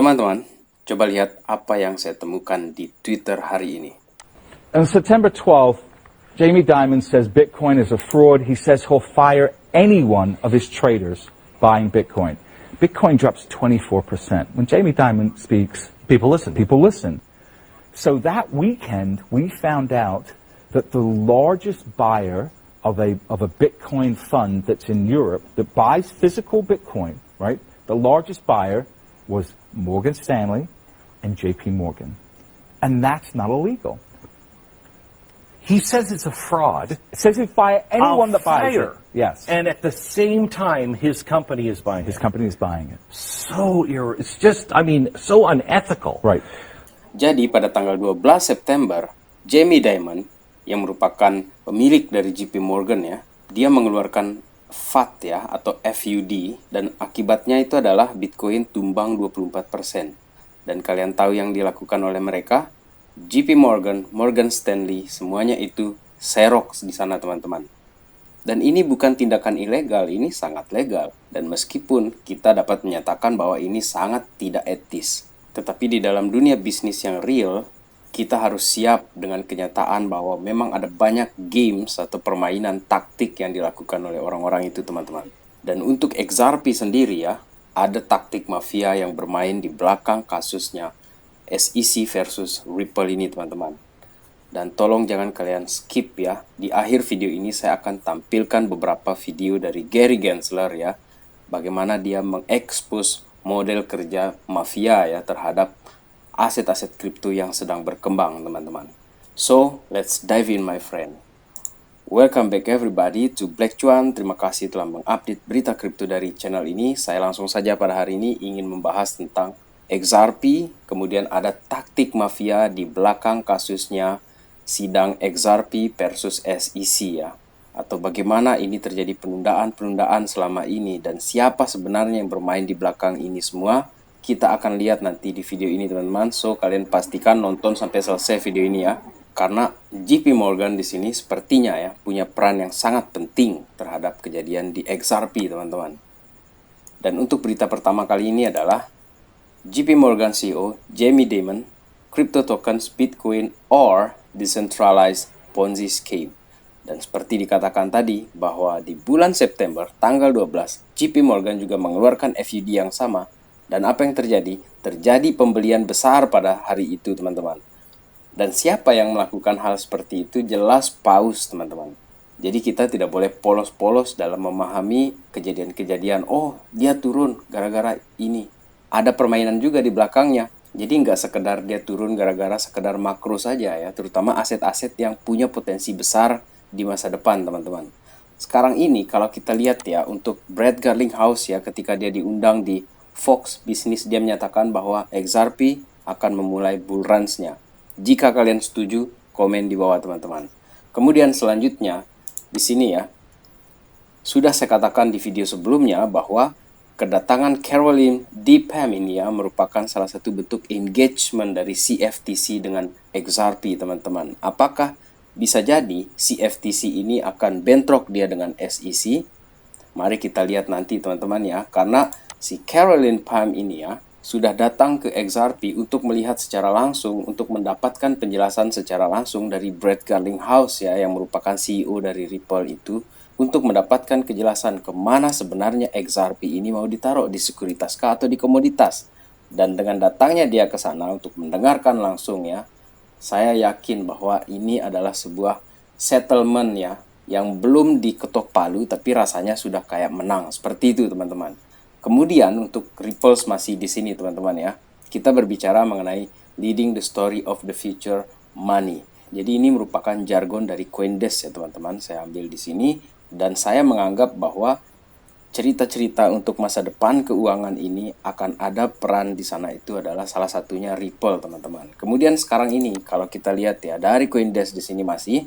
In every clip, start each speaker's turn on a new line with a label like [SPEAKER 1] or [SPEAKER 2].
[SPEAKER 1] Teman-teman, coba lihat apa yang saya temukan di Twitter hari ini.
[SPEAKER 2] On September 12th, Jamie Dimon says Bitcoin is a fraud. He says he'll fire any one of his traders buying Bitcoin. Bitcoin drops 24%. When Jamie Dimon speaks, people listen. People listen. So that weekend, we found out that the largest buyer of a Bitcoin fund that's in Europe that buys physical Bitcoin, right? The largest buyer was Morgan Stanley and JP Morgan. And that's not illegal.
[SPEAKER 3] He says it's a fraud.
[SPEAKER 2] It says he'd fire anyone that buys it.
[SPEAKER 3] Fire.
[SPEAKER 2] Yes.
[SPEAKER 3] And at the same time, his company is buying
[SPEAKER 2] His
[SPEAKER 3] it.
[SPEAKER 2] company is buying it.
[SPEAKER 3] It's just, so unethical.
[SPEAKER 2] Right.
[SPEAKER 1] Jadi pada tanggal 12 September, Jamie Dimon yang merupakan pemilik dari JP Morgan ya, dia mengeluarkan FUD ya atau FUD dan akibatnya itu adalah Bitcoin tumbang 24%. Dan kalian tahu yang dilakukan oleh mereka? JP Morgan, Morgan Stanley, semuanya itu Xerox di sana teman-teman. Dan ini bukan tindakan ilegal, ini sangat legal. Dan meskipun kita dapat menyatakan bahwa ini sangat tidak etis, tetapi di dalam dunia bisnis yang real, kita harus siap dengan kenyataan bahwa memang ada banyak games atau permainan taktik yang dilakukan oleh orang-orang itu teman-teman. Dan untuk XRP sendiri ya, ada taktik mafia yang bermain di belakang kasusnya SEC versus Ripple ini teman-teman. Dan tolong jangan kalian skip ya. Di akhir video ini saya akan tampilkan beberapa video dari Gary Gensler ya. Bagaimana dia mengekspos model kerja mafia ya terhadap aset-aset kripto yang sedang berkembang teman-teman. So, let's dive in my friend. Welcome back everybody to Black Cuan. Terima kasih telah mengupdate berita kripto dari channel ini. Saya langsung saja pada hari ini ingin membahas tentang XRP, kemudian ada taktik mafia di belakang kasusnya sidang XRP versus SEC ya. Atau bagaimana ini terjadi penundaan-penundaan selama ini dan siapa sebenarnya yang bermain di belakang ini semua, kita akan lihat nanti di video ini teman-teman. So kalian pastikan nonton sampai selesai video ini ya. Karena JP Morgan di sini sepertinya ya punya peran yang sangat penting terhadap kejadian di XRP teman-teman. Dan untuk berita pertama kali ini adalah JP Morgan CEO Jamie Dimon, crypto tokens Bitcoin or decentralized Ponzi scheme. Dan seperti dikatakan tadi bahwa di bulan September tanggal 12 JP Morgan juga mengeluarkan FUD yang sama. Dan apa yang terjadi? Terjadi pembelian besar pada hari itu teman-teman. Dan siapa yang melakukan hal seperti itu? Jelas paus teman-teman. Jadi kita tidak boleh polos-polos dalam memahami kejadian-kejadian. Oh dia turun gara-gara ini. Ada permainan juga di belakangnya. Jadi nggak sekedar dia turun gara-gara sekedar makro saja ya. Terutama aset-aset yang punya potensi besar di masa depan teman-teman. Sekarang ini kalau kita lihat ya untuk Brad Garlinghouse ya ketika dia diundang di Fox Business dia menyatakan bahwa XRP akan memulai bull runs-nya. Jika kalian setuju, komen di bawah teman-teman. Kemudian selanjutnya di sini ya sudah saya katakan di video sebelumnya bahwa kedatangan Caroline Pham ini ya merupakan salah satu bentuk engagement dari CFTC dengan XRP teman-teman. Apakah bisa jadi CFTC ini akan bentrok dia dengan SEC? Mari kita lihat nanti teman-teman ya. Karena si Caroline Pham ini ya sudah datang ke XRP untuk melihat secara langsung, untuk mendapatkan penjelasan secara langsung dari Brad Garlinghouse ya yang merupakan CEO dari Ripple itu, untuk mendapatkan kejelasan kemana sebenarnya XRP ini mau ditaruh, di sekuritas kah atau di komoditas. Dan dengan datangnya dia ke sana untuk mendengarkan langsung ya, saya yakin bahwa ini adalah sebuah settlement ya yang belum diketok palu tapi rasanya sudah kayak menang. Seperti itu teman-teman. Kemudian untuk Ripple masih di sini teman-teman ya. Kita berbicara mengenai leading the story of the future money. Jadi ini merupakan jargon dari CoinDesk ya teman-teman. Saya ambil di sini dan saya menganggap bahwa cerita-cerita untuk masa depan keuangan ini akan ada peran di sana itu adalah salah satunya Ripple teman-teman. Kemudian sekarang ini kalau kita lihat ya dari CoinDesk di sini masih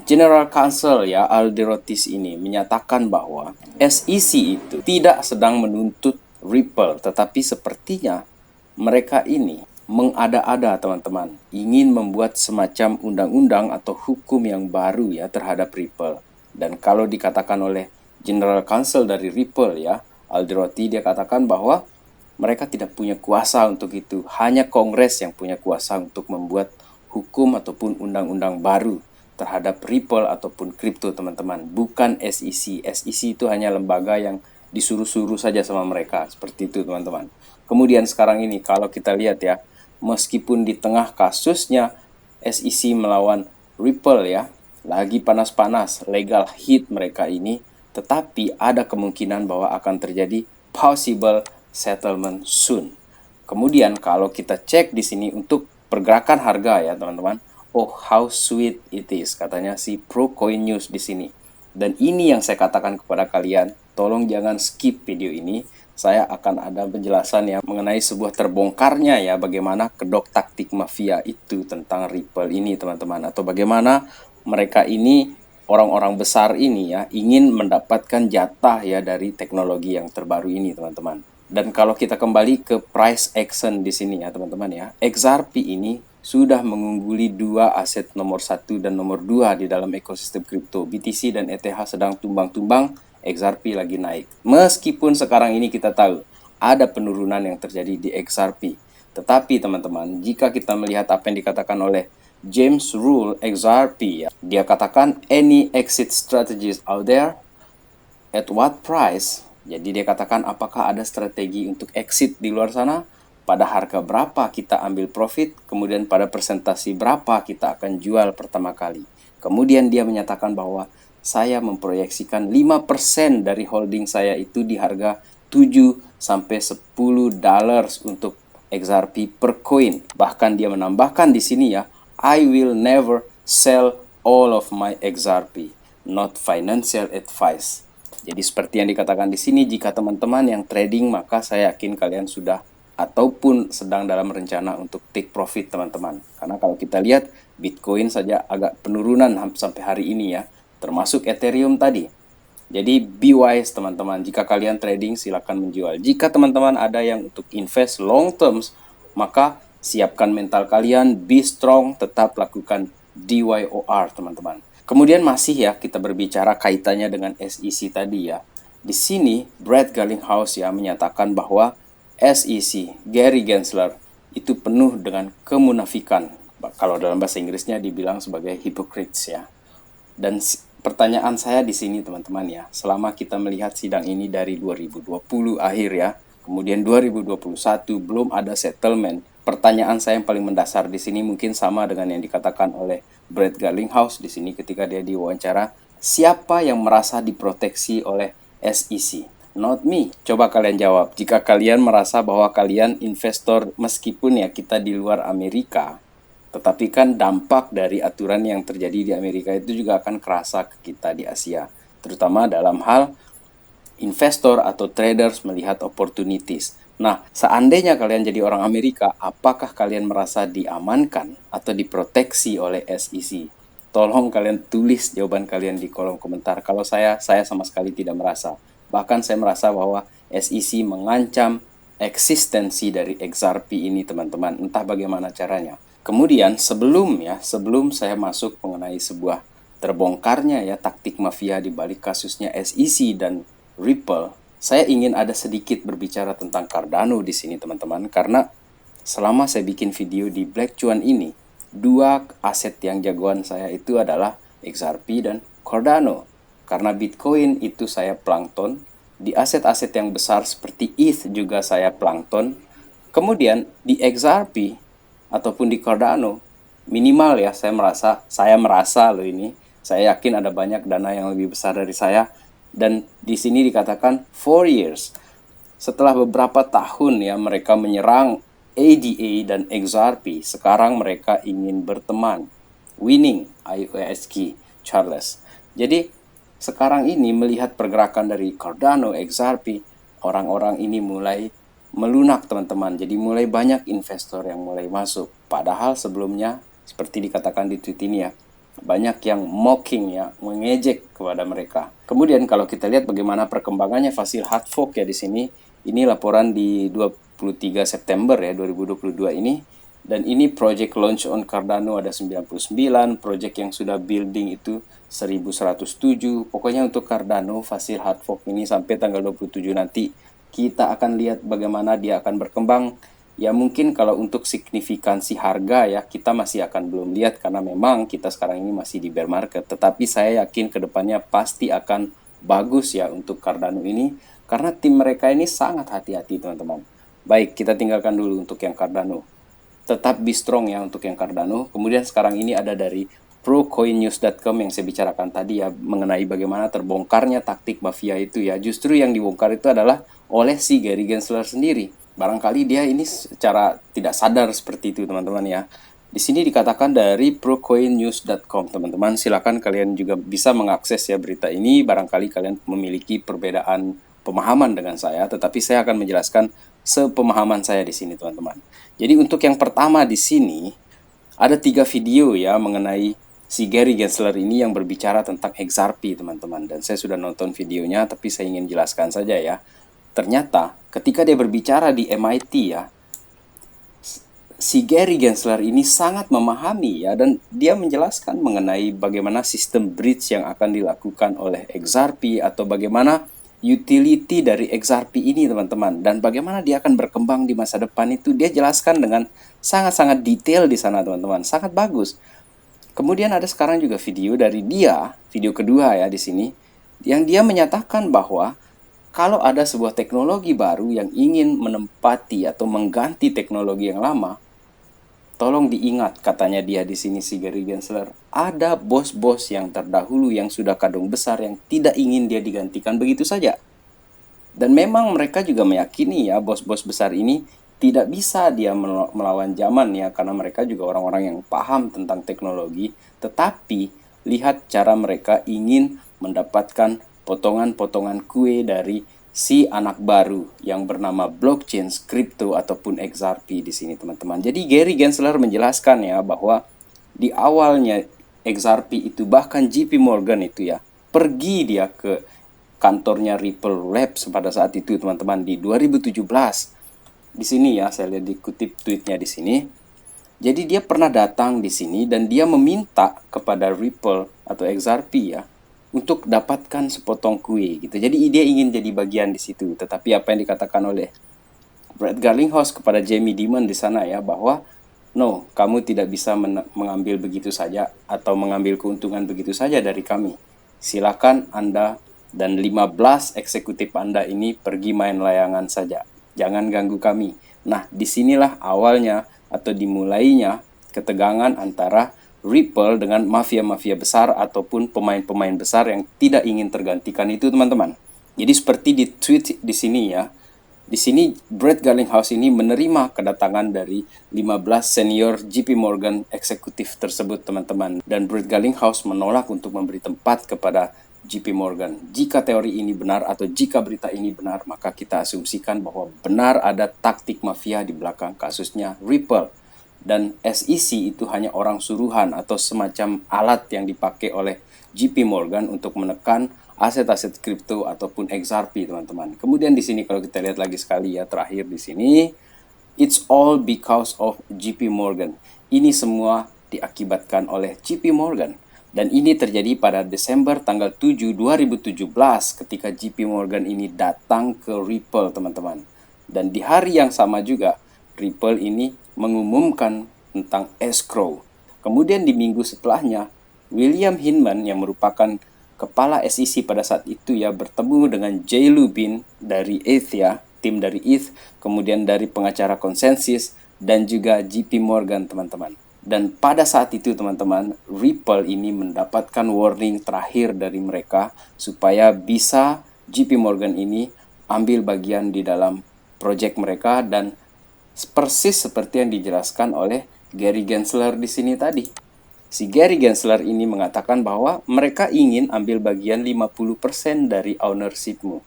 [SPEAKER 1] General Counsel ya Alderotis ini menyatakan bahwa SEC itu tidak sedang menuntut Ripple, tetapi sepertinya mereka ini mengada-ada teman-teman, ingin membuat semacam undang-undang atau hukum yang baru ya terhadap Ripple. Dan kalau dikatakan oleh General Counsel dari Ripple ya, Alderotti dia katakan bahwa Mereka tidak punya kuasa untuk itu. Hanya Kongres yang punya kuasa untuk membuat hukum ataupun undang-undang baru terhadap Ripple ataupun kripto, teman-teman. Bukan SEC. SEC itu hanya lembaga yang disuruh-suruh saja sama mereka. Seperti itu, teman-teman. Kemudian sekarang ini kalau kita lihat ya, meskipun di tengah kasusnya SEC melawan Ripple ya, lagi panas-panas legal hit mereka ini, tetapi ada kemungkinan bahwa akan terjadi possible settlement soon. Kemudian kalau kita cek di sini untuk pergerakan harga ya teman-teman, oh how sweet it is katanya si Procoin News di sini. Dan ini yang saya katakan kepada kalian, tolong jangan skip video ini. Saya akan ada penjelasan ya mengenai sebuah terbongkarnya ya bagaimana kedok taktik mafia itu tentang Ripple ini teman-teman, atau bagaimana mereka ini orang-orang besar ini ya ingin mendapatkan jatah ya dari teknologi yang terbaru ini teman-teman. Dan kalau kita kembali ke price action di sini ya teman-teman ya, XRP ini sudah mengungguli dua aset nomor 1 dan nomor 2 di dalam ekosistem kripto. BTC dan ETH sedang tumbang-tumbang, XRP lagi naik. Meskipun sekarang ini kita tahu ada penurunan yang terjadi di XRP. Tetapi teman-teman, jika kita melihat apa yang dikatakan oleh James Rule XRP, ya, dia katakan any exit strategies out there, at what price? Jadi dia katakan apakah ada strategi untuk exit di luar sana, pada harga berapa kita ambil profit, kemudian pada persentasi berapa kita akan jual pertama kali. Kemudian dia menyatakan bahwa saya memproyeksikan 5% dari holding saya itu di harga 7 sampai 10 dollars untuk XRP per coin. Bahkan dia menambahkan di sini ya, I will never sell all of my XRP, not financial advice. Jadi seperti yang dikatakan di sini, jika teman-teman yang trading, maka saya yakin kalian sudah ataupun sedang dalam rencana untuk take profit teman-teman. Karena kalau kita lihat Bitcoin saja agak penurunan sampai hari ini ya, termasuk Ethereum tadi. Jadi be wise teman-teman, jika kalian trading silakan menjual. Jika teman-teman ada yang untuk invest long terms, maka siapkan mental kalian, be strong, tetap lakukan DYOR teman-teman. Kemudian masih ya kita berbicara kaitannya dengan SEC tadi ya. Di sini Brad Garlinghouse ya menyatakan bahwa SEC, Gary Gensler, itu penuh dengan kemunafikan. Kalau dalam bahasa Inggrisnya dibilang sebagai hypocrites ya. Dan pertanyaan saya di sini teman-teman ya, selama kita melihat sidang ini dari 2020 akhir ya, kemudian 2021 belum ada settlement. Pertanyaan saya yang paling mendasar di sini mungkin sama dengan yang dikatakan oleh Brad Garlinghouse di sini ketika dia diwawancara, siapa yang merasa diproteksi oleh SEC? Not me. Coba kalian jawab. Jika kalian merasa bahwa kalian investor meskipun ya kita di luar Amerika, tetapi kan dampak dari aturan yang terjadi di Amerika itu juga akan kerasa ke kita di Asia, terutama dalam hal investor atau traders melihat opportunities. Nah, seandainya kalian jadi orang Amerika, apakah kalian merasa diamankan atau diproteksi oleh SEC? Tolong kalian tulis jawaban kalian di kolom komentar. Kalau saya sama sekali tidak merasa. Bahkan saya merasa bahwa SEC mengancam eksistensi dari XRP ini, teman-teman. Entah bagaimana caranya. Kemudian sebelum saya masuk mengenai sebuah terbongkarnya ya taktik mafia di balik kasusnya SEC dan Ripple, saya ingin ada sedikit berbicara tentang Cardano di sini teman-teman, karena selama saya bikin video di Black Cuan ini, dua aset yang jagoan saya itu adalah XRP dan Cardano. Karena Bitcoin itu saya plankton, di aset-aset yang besar seperti ETH juga saya plankton. Kemudian di XRP ataupun di Cardano, minimal ya saya merasa loh ini, saya yakin ada banyak dana yang lebih besar dari saya. Dan di sini dikatakan 4 years. Setelah beberapa tahun ya mereka menyerang ADA dan XRP, sekarang mereka ingin berteman. Winning IOSK Charles. Jadi sekarang ini melihat pergerakan dari Cardano, XRP, orang-orang ini mulai melunak teman-teman. Jadi mulai banyak investor yang mulai masuk. Padahal sebelumnya seperti dikatakan di tweet ini ya, banyak yang mocking ya, mengejek kepada mereka. Kemudian kalau kita lihat bagaimana perkembangannya Vasil Hardfork ya di sini, ini laporan di 23 September ya 2022 ini, dan ini project launch on Cardano ada 99, project yang sudah building itu 1107. Pokoknya untuk Cardano Vasil Hardfork ini sampai tanggal 27 nanti kita akan lihat bagaimana dia akan berkembang. Ya mungkin kalau untuk signifikansi harga ya kita masih akan belum lihat karena memang kita sekarang ini masih di bear market. Tetapi saya yakin kedepannya pasti akan bagus ya untuk Cardano ini karena tim mereka ini sangat hati-hati teman-teman. Baik, kita tinggalkan dulu untuk yang Cardano. Tetap be strong ya untuk yang Cardano. Kemudian sekarang ini ada dari procoinnews.com yang saya bicarakan tadi ya mengenai bagaimana terbongkarnya taktik mafia itu ya. Justru yang dibongkar itu adalah oleh si Gary Gensler sendiri. Barangkali dia ini secara tidak sadar seperti itu teman-teman ya. Di sini dikatakan dari procoinnews.com teman-teman. Silakan kalian juga bisa mengakses ya berita ini. Barangkali kalian memiliki perbedaan pemahaman dengan saya, tetapi saya akan menjelaskan sepemahaman saya di sini teman-teman. Jadi untuk yang pertama di sini ada 3 video ya mengenai si Gary Gensler ini yang berbicara tentang XRP teman-teman. Dan saya sudah nonton videonya tapi saya ingin jelaskan saja ya. Ternyata ketika dia berbicara di MIT ya, si Gary Gensler ini sangat memahami ya dan dia menjelaskan mengenai bagaimana sistem bridge yang akan dilakukan oleh XRP atau bagaimana utility dari XRP ini teman-teman dan bagaimana dia akan berkembang di masa depan itu dia jelaskan dengan sangat-sangat detail di sana teman-teman, sangat bagus. Kemudian ada sekarang juga video dari dia, video kedua ya di sini, yang dia menyatakan bahwa kalau ada sebuah teknologi baru yang ingin menempati atau mengganti teknologi yang lama, tolong diingat katanya dia di sini si Gary Gensler, ada bos-bos yang terdahulu yang sudah kadung besar yang tidak ingin dia digantikan begitu saja. Dan memang mereka juga meyakini ya bos-bos besar ini tidak bisa dia melawan zaman ya karena mereka juga orang-orang yang paham tentang teknologi, tetapi lihat cara mereka ingin mendapatkan potongan-potongan kue dari si anak baru yang bernama blockchain, crypto ataupun XRP di sini teman-teman. Jadi Gary Gensler menjelaskan ya bahwa di awalnya XRP itu bahkan JP Morgan itu ya pergi dia ke kantornya Ripple Labs pada saat itu teman-teman di 2017. Di sini ya saya lihat dikutip tweetnya di sini. Jadi dia pernah datang di sini dan dia meminta kepada Ripple atau XRP ya untuk dapatkan sepotong kue gitu. Jadi dia ingin jadi bagian di situ. Tetapi apa yang dikatakan oleh Brett Garlinghouse kepada Jamie Dimon di sana ya bahwa no, kamu tidak bisa mengambil begitu saja atau mengambil keuntungan begitu saja dari kami. Silakan Anda dan 15 eksekutif Anda ini pergi main layangan saja. Jangan ganggu kami. Nah, disinilah awalnya atau dimulainya ketegangan antara Ripple dengan mafia-mafia besar ataupun pemain-pemain besar yang tidak ingin tergantikan itu teman-teman. Jadi seperti di tweet di sini ya. Di sini Brett Garlinghouse ini menerima kedatangan dari 15 senior JP Morgan eksekutif tersebut teman-teman. Dan Brett Garlinghouse menolak untuk memberi tempat kepada JP Morgan. Jika teori ini benar atau jika berita ini benar, maka kita asumsikan bahwa benar ada taktik mafia di belakang kasusnya Ripple. Dan SEC itu hanya orang suruhan atau semacam alat yang dipakai oleh JP Morgan untuk menekan aset-aset kripto ataupun XRP teman-teman. Kemudian di sini kalau kita lihat lagi sekali ya terakhir di sini, it's all because of JP Morgan. Ini semua diakibatkan oleh JP Morgan. Dan ini terjadi pada Desember tanggal 7 2017 ketika JP Morgan ini datang ke Ripple teman-teman. Dan di hari yang sama juga Ripple ini mengumumkan tentang escrow. Kemudian di minggu setelahnya, William Hinman yang merupakan kepala SEC pada saat itu ya bertemu dengan Jay Lubin dari ETH ya, tim dari ETH, kemudian dari pengacara konsensus dan juga JP Morgan teman-teman. Dan pada saat itu teman-teman, Ripple ini mendapatkan warning terakhir dari mereka supaya bisa JP Morgan ini ambil bagian di dalam proyek mereka dan persis seperti yang dijelaskan oleh Gary Gensler di sini tadi. Si Gary Gensler ini mengatakan bahwa mereka ingin ambil bagian 50% dari ownership-mu.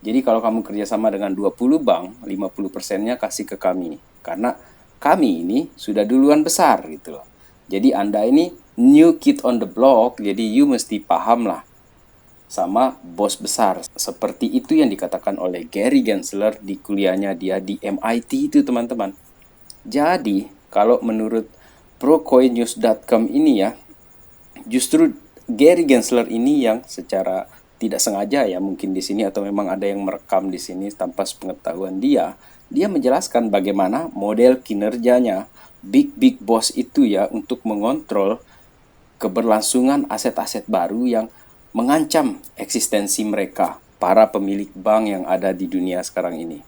[SPEAKER 1] Jadi kalau kamu kerjasama dengan 20 bank, 50%-nya kasih ke kami. Karena kami ini sudah duluan besar gitu loh. Jadi Anda ini new kid on the block, jadi you mesti paham lah sama bos besar. Seperti itu yang dikatakan oleh Gary Gensler di kuliahnya dia di MIT itu teman-teman. Jadi kalau menurut procoinnews.com ini ya, justru Gary Gensler ini yang secara tidak sengaja ya mungkin di sini, atau memang ada yang merekam di sini tanpa sepengetahuan dia. Dia menjelaskan bagaimana model kinerjanya big boss itu ya untuk mengontrol keberlangsungan aset-aset baru yang mengancam eksistensi mereka, para pemilik bank yang ada di dunia sekarang ini.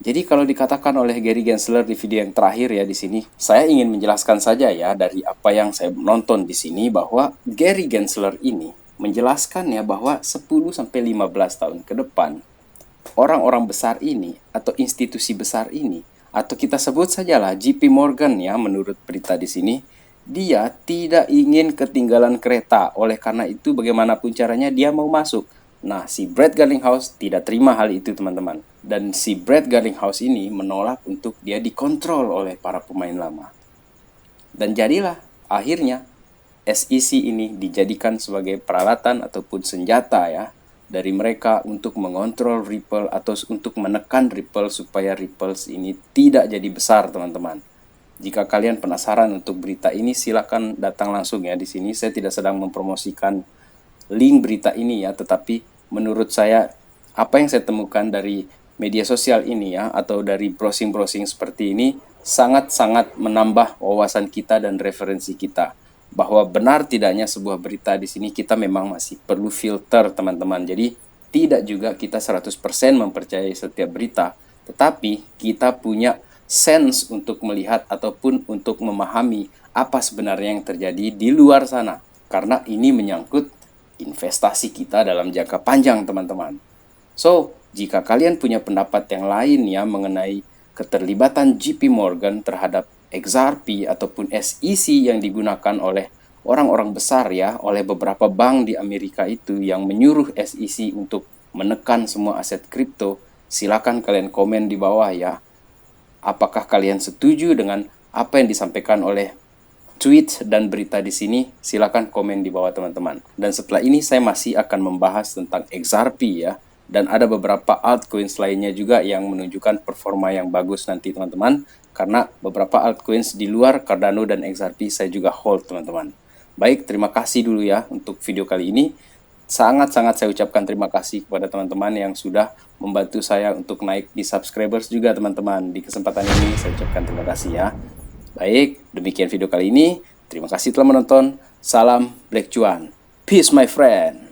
[SPEAKER 1] Jadi kalau dikatakan oleh Gary Gensler di video yang terakhir ya di sini, saya ingin menjelaskan saja ya dari apa yang saya nonton di sini, bahwa Gary Gensler ini menjelaskan ya bahwa 10-15 tahun ke depan orang-orang besar ini atau institusi besar ini, atau kita sebut sajalah JP Morgan ya menurut berita di sini, dia tidak ingin ketinggalan kereta. Oleh karena itu bagaimanapun caranya dia mau masuk. Nah, si Brett Garlinghouse tidak terima hal itu, teman-teman. Dan si Brett Garlinghouse ini menolak untuk dia dikontrol oleh para pemain lama. Dan jadilah akhirnya SEC ini dijadikan sebagai peralatan ataupun senjata ya dari mereka untuk mengontrol Ripple atau untuk menekan Ripple supaya Ripple ini tidak jadi besar, teman-teman. Jika kalian penasaran untuk berita ini, silakan datang langsung ya di sini. Saya tidak sedang mempromosikan link berita ini ya, tetapi menurut saya apa yang saya temukan dari media sosial ini ya, atau dari browsing-browsing seperti ini, sangat-sangat menambah wawasan kita dan referensi kita. Bahwa benar tidaknya sebuah berita di sini kita memang masih perlu filter, teman-teman. Jadi tidak juga kita 100% mempercayai setiap berita, tetapi kita punya sense untuk melihat ataupun untuk memahami apa sebenarnya yang terjadi di luar sana. Karena ini menyangkut investasi kita dalam jangka panjang, teman-teman. So, jika kalian punya pendapat yang lain ya mengenai keterlibatan JP Morgan terhadap XRP ataupun SEC yang digunakan oleh orang-orang besar ya, oleh beberapa bank di Amerika itu yang menyuruh SEC untuk menekan semua aset kripto, silakan kalian komen di bawah ya. Apakah kalian setuju dengan apa yang disampaikan oleh tweet dan berita di sini? Silakan komen di bawah, teman-teman. Dan setelah ini saya masih akan membahas tentang XRP ya. Dan ada beberapa altcoins lainnya juga yang menunjukkan performa yang bagus nanti, teman-teman. Karena beberapa altcoins di luar Cardano dan XRP saya juga hold, teman-teman. Baik, terima kasih dulu ya untuk video kali ini. Sangat-sangat saya ucapkan terima kasih kepada teman-teman yang sudah membantu saya untuk naik di subscribers juga, teman-teman. Di kesempatan ini saya ucapkan terima kasih ya. Baik, demikian video kali ini. Terima kasih telah menonton. Salam Black Cuan. Peace my friend.